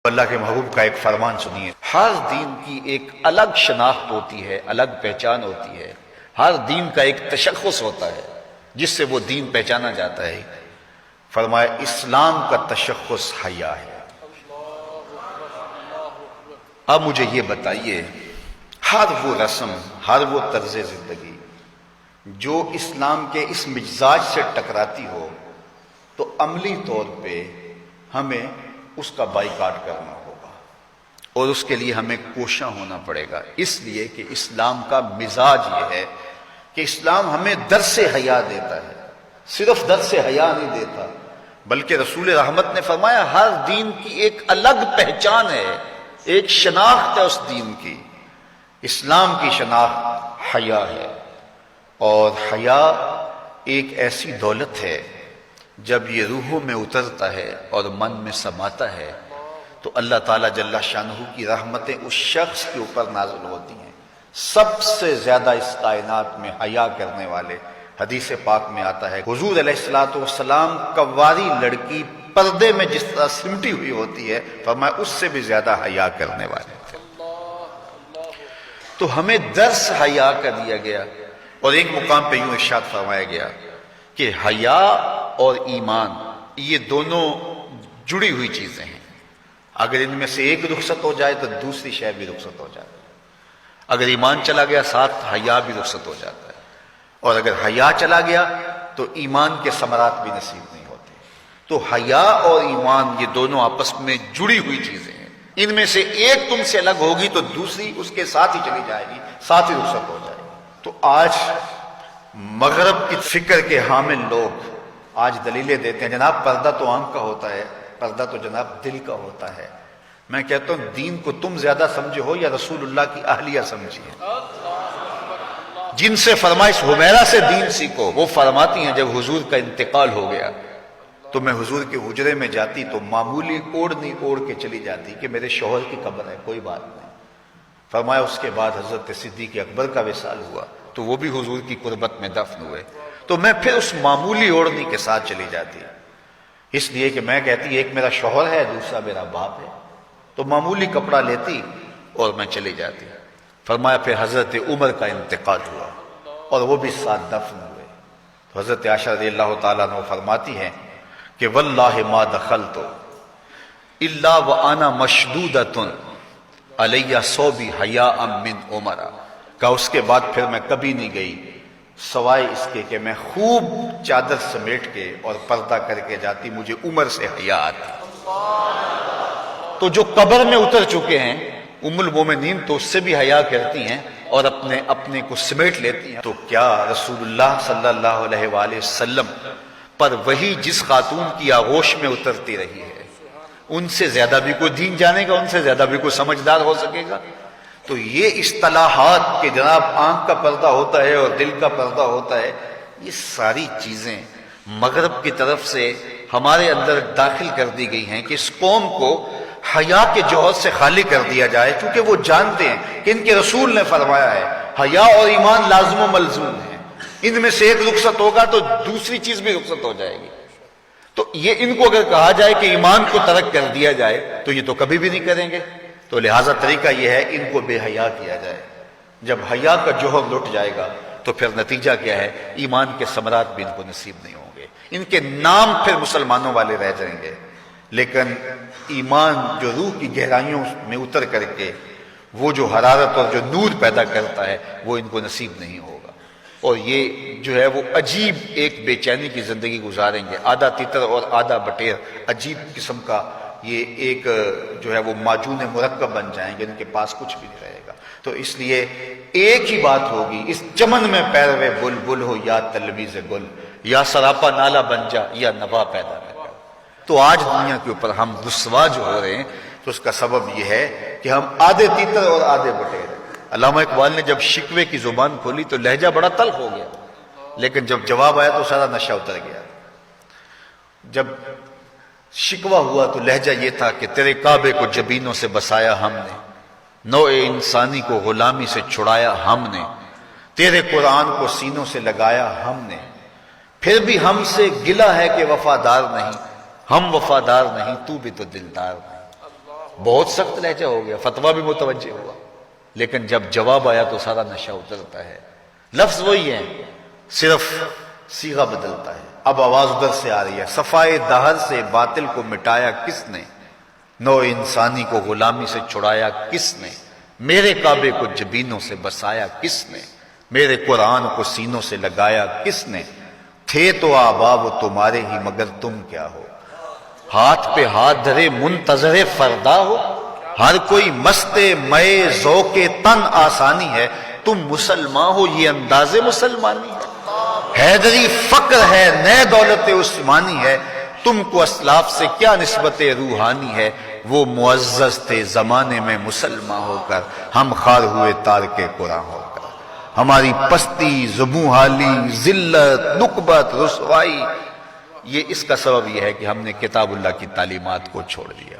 اللہ کے محبوب کا ایک فرمان سنیے، ہر دین کی ایک الگ شناخت ہوتی ہے، الگ پہچان ہوتی ہے، ہر دین کا ایک تشخص ہوتا ہے جس سے وہ دین پہچانا جاتا ہے۔ فرمایا اسلام کا تشخص حیا ہے۔ اب مجھے یہ بتائیے، ہر وہ رسم، ہر وہ طرز زندگی جو اسلام کے اس مزاج سے ٹکراتی ہو تو عملی طور پہ ہمیں اس کا بائیکاٹ کرنا ہوگا اور اس کے لیے ہمیں کوشاں ہونا پڑے گا، اس لیے کہ اسلام کا مزاج یہ ہے کہ اسلام ہمیں درس حیا دیتا ہے، صرف درس حیا نہیں دیتا بلکہ رسول رحمت نے فرمایا ہر دین کی ایک الگ پہچان ہے، ایک شناخت ہے اس دین کی۔ اسلام کی شناخت حیا ہے، اور حیا ایک ایسی دولت ہے جب یہ روحوں میں اترتا ہے اور من میں سماتا ہے تو اللہ تعالیٰ جل شانہ کی رحمتیں اس شخص کے اوپر نازل ہوتی ہیں۔ سب سے زیادہ اس کائنات میں حیا کرنے والے، حدیث پاک میں آتا ہے حضور علیہ الصلوۃ والسلام کواری لڑکی پردے میں جس طرح سمٹی ہوئی ہوتی ہے، فرمایا اس سے بھی زیادہ حیا کرنے والے تھے۔ تو ہمیں درس حیا کا دیا گیا، اور ایک مقام پہ یوں ارشاد فرمایا گیا کہ حیا اور ایمان یہ دونوں جڑی ہوئی چیزیں ہیں، اگر ان میں سے ایک رخصت ہو جائے تو دوسری شے بھی رخصت ہو جاتی ہے، اگر ایمان چلا گیا ساتھ حیا بھی رخصت ہو جاتا ہے، اور اگر حیا چلا گیا تو ایمان کے ثمرات بھی نصیب نہیں ہوتے۔ تو حیا اور ایمان یہ دونوں آپس میں جڑی ہوئی چیزیں ہیں، ان میں سے ایک تم سے الگ ہوگی تو دوسری اس کے ساتھ ہی چلی جائے گی، ساتھ ہی رخصت ہو جائے گی۔ تو آج مغرب کی فکر کے حامل لوگ آج دلیلیں دیتے ہیں جناب پردہ تو آنکھ کا ہوتا ہے، پردہ تو جناب دل کا ہوتا ہے۔ میں کہتا ہوں دین کو تم زیادہ سمجھے ہو یا رسول اللہ کی اہلیہ سمجھی ہے؟ جن سے فرمائش حمیرہ سے دین سیکھو، وہ فرماتی ہیں جب حضور کا انتقال ہو گیا تو میں حضور کے حجرے میں جاتی تو معمولی اوڑھنی اوڑھ کے چلی جاتی کہ میرے شوہر کی قبر ہے، کوئی بات نہیں۔ فرمایا اس کے بعد حضرت صدیق اکبر کا وصال ہوا تو وہ بھی حضور کی قربت میں دفن ہوئے، تو میں پھر اس معمولی اوڑھنی کے ساتھ چلی جاتی، اس لیے کہ میں کہتی ایک میرا شوہر ہے دوسرا میرا باپ ہے، تو معمولی کپڑا لیتی اور میں چلی جاتی۔ فرمایا پھر حضرت عمر کا انتقال ہوا اور وہ بھی ساتھ دفن ہوئے، تو حضرت عائشہ رضی اللہ تعالیٰ عنہ فرماتی ہیں کہ واللہ ما دخلت الا وانا مشدودۃ علیہ صوبی حیاء من عمر، کہ اس کے بعد پھر میں کبھی نہیں گئی سوائے اس کے کہ میں خوب چادر سمیٹ کے اور پردہ کر کے جاتی، مجھے عمر سے حیا آتی۔ تو جو قبر میں اتر چکے ہیں ام المومنین تو اس سے بھی حیا کرتی ہیں اور اپنے کو سمیٹ لیتی ہیں، تو کیا رسول اللہ صلی اللہ علیہ وآلہ وسلم پر وہی جس خاتون کی آغوش میں اترتی رہی ہے ان سے زیادہ بھی کوئی دین جانے گا، ان سے زیادہ بھی کوئی سمجھدار ہو سکے گا؟ تو یہ اصطلاحات کہ جناب آنکھ کا پردہ ہوتا ہے اور دل کا پردہ ہوتا ہے، یہ ساری چیزیں مغرب کی طرف سے ہمارے اندر داخل کر دی گئی ہیں کہ اس قوم کو حیا کے جوہر سے خالی کر دیا جائے، چونکہ وہ جانتے ہیں کہ ان کے رسول نے فرمایا ہے حیا اور ایمان لازم و ملزوم ہیں، ان میں سے ایک رخصت ہوگا تو دوسری چیز بھی رخصت ہو جائے گی۔ تو یہ ان کو اگر کہا جائے کہ ایمان کو ترک کر دیا جائے تو یہ تو کبھی بھی نہیں کریں گے، تو لہٰذا طریقہ یہ ہے ان کو بے حیا کیا جائے۔ جب حیا کا جوہر لٹ جائے گا تو پھر نتیجہ کیا ہے؟ ایمان کے ثمرات بھی ان کو نصیب نہیں ہوں گے، ان کے نام پھر مسلمانوں والے رہ جائیں گے، لیکن ایمان جو روح کی گہرائیوں میں اتر کر کے وہ جو حرارت اور جو نور پیدا کرتا ہے وہ ان کو نصیب نہیں ہوگا، اور یہ جو ہے وہ عجیب ایک بے چینی کی زندگی گزاریں گے، آدھا تیتر اور آدھا بٹیر، عجیب قسم کا یہ ایک جو ہے وہ معجون مرکب بن جائیں گے، ان کے پاس کچھ بھی نہیں رہے گا۔ تو اس لیے ایک ہی بات ہوگی، اس چمن میں پیروے بلبل ہو یا تلویز گل، یا سراپا نالا بن جا یا نوا پیدا کر۔ تو آج دنیا کے اوپر ہم رسوا جو ہو رہے ہیں تو اس کا سبب یہ ہے کہ ہم آدھے تیتر اور آدھے بٹیر۔ علامہ اقبال نے جب شکوے کی زبان کھولی تو لہجہ بڑا تلخ ہو گیا، لیکن جب جواب آیا تو سارا نشہ اتر گیا۔ جب شکوہ ہوا تو لہجہ یہ تھا کہ تیرے کعبے کو جبینوں سے بسایا ہم نے، نوع انسانی کو غلامی سے چھڑایا ہم نے، تیرے قرآن کو سینوں سے لگایا ہم نے، پھر بھی ہم سے گلہ ہے کہ وفادار نہیں، ہم وفادار نہیں تو بھی تو دلدار نہیں۔ بہت سخت لہجہ ہو گیا، فتویٰ بھی متوجہ ہوا، لیکن جب جواب آیا تو سارا نشہ اترتا ہے۔ لفظ وہی ہے، صرف صیغہ بدلتا ہے۔ اب آواز ادھر سے آ رہی ہے، صفائے دہر سے باطل کو مٹایا کس نے، نو انسانی کو غلامی سے چھڑایا کس نے، میرے کعبے کو جبینوں سے بسایا کس نے، میرے قرآن کو سینوں سے لگایا کس نے، تھے تو آباب تمہارے ہی مگر تم کیا ہو، ہاتھ پہ ہاتھ دھرے منتظر فردا ہو، ہر کوئی مست مئے ذوق تن آسانی ہے، تم مسلمان ہو یہ انداز مسلمانی ہے، حیدری فقر ہے نئے دولت عثمانی ہے، تم کو اسلاف سے کیا نسبت روحانی ہے، وہ معزز تھے زمانے میں مسلمان ہو کر، ہم خار ہوئے تارک قرآن ہو کر، ہماری پستی، زبوں حالی، ذلت، نکبت، رسوائی، یہ اس کا سبب یہ ہے کہ ہم نے کتاب اللہ کی تعلیمات کو چھوڑ دیا۔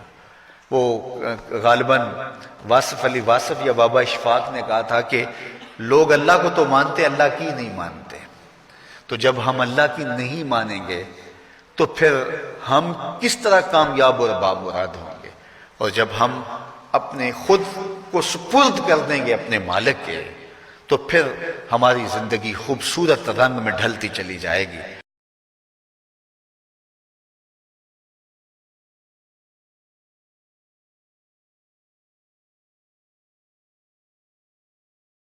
وہ غالباً واصف علی واصف یا بابا اشفاق نے کہا تھا کہ لوگ اللہ کو تو مانتے، اللہ کی نہیں مانتے، تو جب ہم اللہ کی نہیں مانیں گے تو پھر ہم کس طرح کامیاب اور بامراد ہوں گے، اور جب ہم اپنے خود کو سپرد کر دیں گے اپنے مالک کے تو پھر ہماری زندگی خوبصورت رنگ میں ڈھلتی چلی جائے گی۔